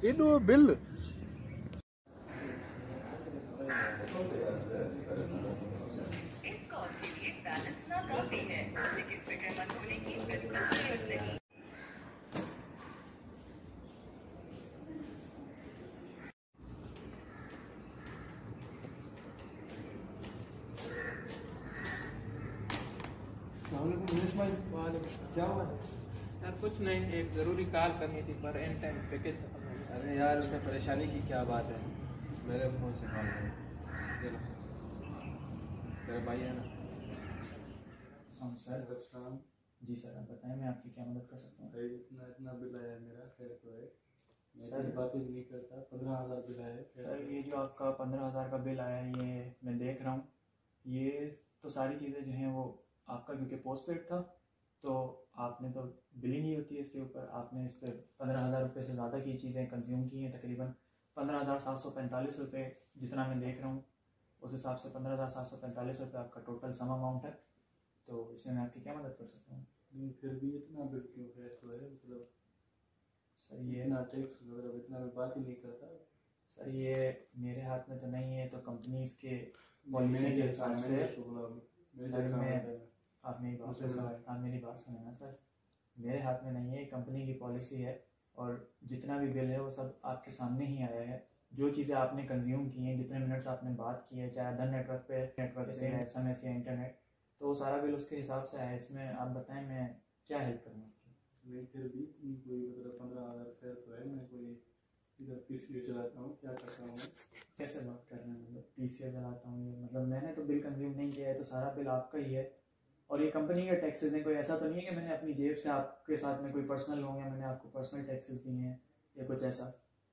एडो bill क्या हुआ यार? कुछ नहीं, एक ज़रूरी कॉल करनी थी पर एन टाइम पैकेज खत्म हो गया। अरे यार उसमें परेशानी की क्या बात है, मेरे फ़ोन से कॉल करो। मेरा भाई है ना। सर जी सर, आप बताएं मैं आपकी क्या मदद कर सकता हूँ। भाई इतना बिल आया मेरा, खैर तो है, मैं सर बात ही नहीं करता। 15,000 बिल आया है। सर ये जो आपका 15,000 का बिल आया है ये मैं देख रहा हूँ। ये तो सारी चीज़ें जो हैं वो आपका क्योंकि पोस्ट पेड था तो आपने तो बिल ही नहीं होती है इसके ऊपर। आपने इस पर 15,000 रुपये से ज़्यादा की चीज़ें कंज्यूम की हैं, तकरीबन 15,745 रुपये जितना मैं देख रहा हूँ उस हिसाब से 15,745 रुपये आपका टोटल सम अमाउंट है। तो इसमें मैं आपकी क्या मदद कर सकता हूँ। नहीं फिर भी इतना बिल क्यों? खैर तो है, मतलब सर ये इतना टैक्स वगैरह इतना मैं बात ही नहीं करता। सर ये मेरे हाथ में तो नहीं है, तो कंपनीज के पॉलिसी के हिसाब से सर मैं आप मेरी बात सुने ना सर, मेरे हाथ में नहीं है, कंपनी की पॉलिसी है और जितना भी बिल है वो सब आपके सामने ही आया है। जो चीज़ें आपने कंज्यूम की हैं, जितने मिनट्स आपने बात की है, चाहे अदर नेटवर्क से SMS या इंटरनेट, तो वो सारा बिल उसके हिसाब से आया है। इसमें आप बताएं मैं क्या हेल्प करूँ आपकी। नहीं फिर भी इतनी कोई मतलब 15,000 खैर तो है, मैं कोई इधर PCO चलाता हूँ, क्या करता हूँ। कैसे बात कर रहे हैं, मतलब PCO चलाता हूँ ये मतलब मैंने तो बिल कंज्यूम नहीं किया है, तो सारा बिल आपका ही है और ये कंपनी के टैक्सेस हैं। कोई ऐसा तो नहीं है कि मैंने अपनी जेब से आपके साथ में कोई पर्सनल लोन है, मैंने आपको पर्सनल टैक्सेस दिए हैं या कुछ ऐसा।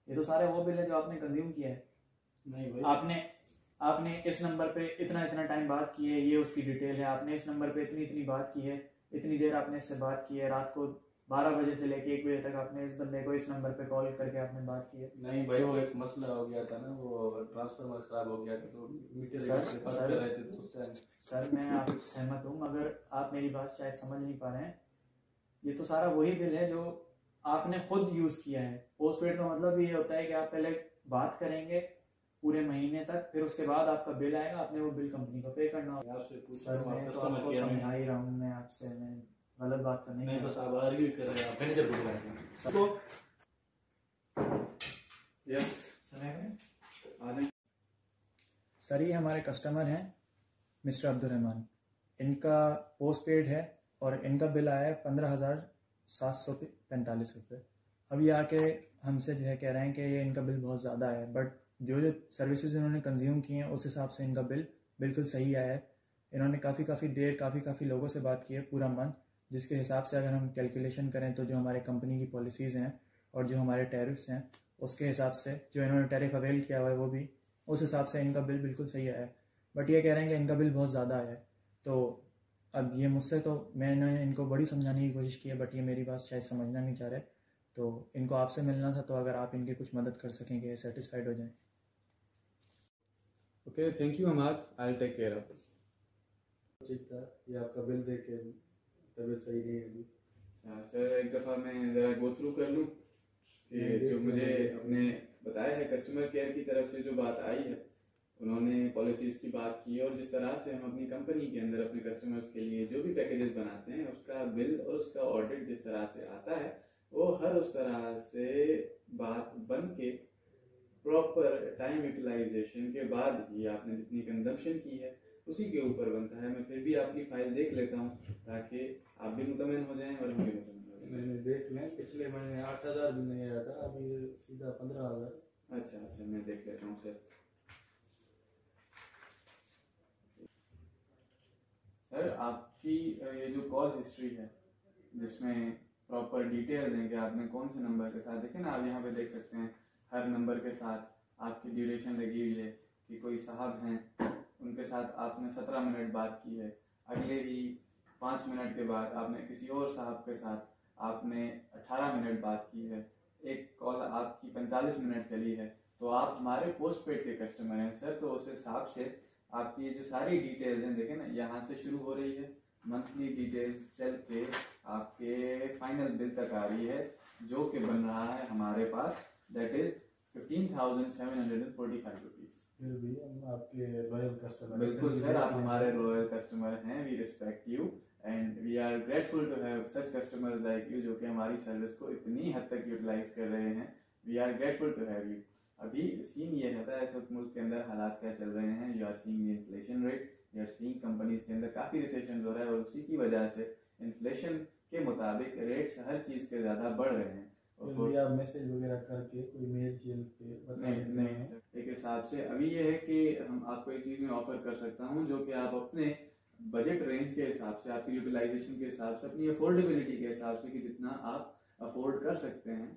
ये तो सारे वो बिल है जो आपने कंज्यूम किया है। नहीं भाई आपने इस नंबर पे इतना इतना टाइम बात की है, ये उसकी डिटेल है। आपने इस नंबर पे इतनी इतनी बात की है, इतनी देर आपने इससे बात की है, रात को 12 बजे से लेके 1 बजे तक आपने इस बंदे को इस नंबर पे कॉल करके आपने बात की है। नहीं भाई वो एक मसला हो गया था ना, वो ट्रांसफार्मर खराब हो गया था तो मीटर से बात कर रहे थे तो उस टाइम। सर मैं आप सहमत हूँ मगर आप मेरी बात शायद समझ नहीं पा रहे हैं। ये तो सारा वही बिल है जो आपने खुद यूज किया है। पोस्ट पेड का मतलब ये होता है कि आप पहले बात करेंगे पूरे महीने तक, फिर उसके बाद आपका बिल आएगा, आपने वो बिल कंपनी को पे करना होगा। सर मैं तो आपको समझा ही रहा हूँ, मैं आपसे मैं गलत बात तो नहीं बस आप आर्ग्यू कर रहे हैं, आप मैनेजर बोल रहे हैं सबको। यस सर ये हमारे कस्टमर हैं मिस्टर अब्दुल रहमान, इनका पोस्ट पेड है और इनका बिल आया है 15,745 रुपये। अब ये आके हमसे जो है कह रहे हैं कि ये इनका बिल बहुत ज़्यादा है, बट जो सर्विसेज इन्होंने कंज्यूम की हैं उस हिसाब से इनका बिल बिल्कुल सही आया है। इन्होंने काफ़ी देर काफ़ी लोगों से बात की है पूरा मंथ, जिसके हिसाब से अगर हम कैलकुलेशन करें तो जो हमारे कंपनी की पॉलिसीज़ हैं और जो हमारे टैरिफ्स हैं उसके हिसाब से जो इन्होंने टैरिफ अवेल किया हुआ है वो भी उस हिसाब से इनका बिल बिल्कुल सही आया है। बट ये कह रहे हैं कि इनका बिल बहुत ज़्यादा आया है। तो अब ये मुझसे तो मैंने इनको बड़ी समझाने की कोशिश की है बट ये मेरी बात शायद समझना नहीं चाह रहे, तो इनको आपसे मिलना था, तो अगर आप इनकी कुछ मदद कर सकेंगे सेटिस्फाइड हो जाएं। Okay thank you Ahmed, I will take care of this. ठीक था, ये आपका बिल देख के तबीयत सही नहीं है अभी। अच्छा सर, एक दफ़ा मैं ज़रा गो थ्रू कर लूँ कि जो मुझे अपने बताया है कस्टमर केयर की तरफ से जो बात आई है, उन्होंने पॉलिसीज़ की बात की और जिस तरह से हम अपनी कंपनी के अंदर अपने कस्टमर्स के लिए जो भी पैकेजेस बनाते हैं उसका बिल और उसका ऑडिट जिस तरह से आता है वो हर उस तरह से बात बन के प्रॉपर टाइम यूटिलाइजेशन के बाद ही आपने जितनी कंजम्पशन की है उसी के ऊपर बनता है। मैं फिर भी आपकी फाइल देख लेता हूँ ताकि आप भी मुतमईन हो जाएं और हम भी मुतमईन हो जाएं। मैंने देख लें, पिछले महीने 8,000 भी नहीं आया था, अभी सीधा 15,000। अच्छा मैं देख लेता हूँ सर। सर आपकी ये जो कॉल हिस्ट्री है जिसमें प्रॉपर डिटेल्स हैं कि आपने कौन से नंबर के साथ, देखें ना आप यहाँ पे देख सकते हैं हर नंबर के साथ आपकी ड्यूरेशन लगी हुई है कि कोई साहब हैं उनके साथ आपने 17 मिनट बात की है, अगले ही 5 मिनट के बाद आपने किसी और साहब के साथ आपने 18 मिनट बात की है, एक कॉल आपकी 45 मिनट चली है। तो आप हमारे पोस्ट पेड के कस्टमर हैं सर, तो उस हिसाब से आपकी जो सारी डिटेल्स हैं देखें ना यहाँ से शुरू हो रही है, मंथली डिटेल्स चल के आपके फाइनल बिल तक आ रही है जो कि बन रहा है हमारे पास दैट इज 15,745 रुपीज। फिर भी हम आपके रॉयल कस्टमर। बिल्कुल सर, आप हमारे रॉयल कस्टमर हैं, we respect you and we are grateful to have such customers like you, जो कि हमारी सर्विस को इतनी हद तक यूटिलाइज कर रहे हैं। We are grateful to have you. अभी सीन ये रहता है, इस वक्त मुल्क के अंदर हालात क्या चल रहे हैं, you are seeing inflation rate, you are seeing companies के अंदर काफ़ी रिसेशन हो रहा है और उसी की वजह से इन्फ्लेशन के मुताबिक रेट्स हर चीज़ के ज़्यादा बढ़ रहे हैं। फिर आप मैसेज वगैरह करके कोई मेल शेल पे बता नहीं देते नहीं हैं। सर, एक हिसाब से अभी ये है कि हम आपको एक चीज़ में ऑफर कर सकता हूँ जो कि आप अपने बजट रेंज के हिसाब से, आपकी यूटिलाइजेशन के हिसाब से, अपनी अफोर्डेबिलिटी के हिसाब से कि जितना आप अफोर्ड कर सकते हैं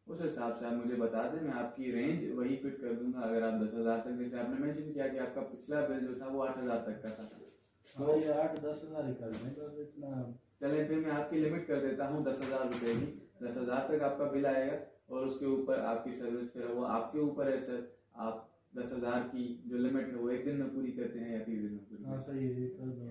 उस हिसाब से आप मुझे बता दें, मैं आपकी रेंज वही फिट कर दूंगा। अगर आप 10,000 तक, जैसे आपने मेंशन किया कि आपका पिछला बिल जो था वो 8,000 तक का था, हाँ ये 8-10 हज़ार ही कर दें बस इतना। चलें फिर मैं आपकी लिमिट कर देता हूँ 10,000 रुपये की। 10,000 तक आपका बिल आएगा और उसके ऊपर आपकी सर्विस फिर वो आपके ऊपर है सर। आप 10,000 की जो लिमिट है वो एक दिन में पूरी करते हैं या 30 दिन में पूरी? हाँ सही है, कर दो।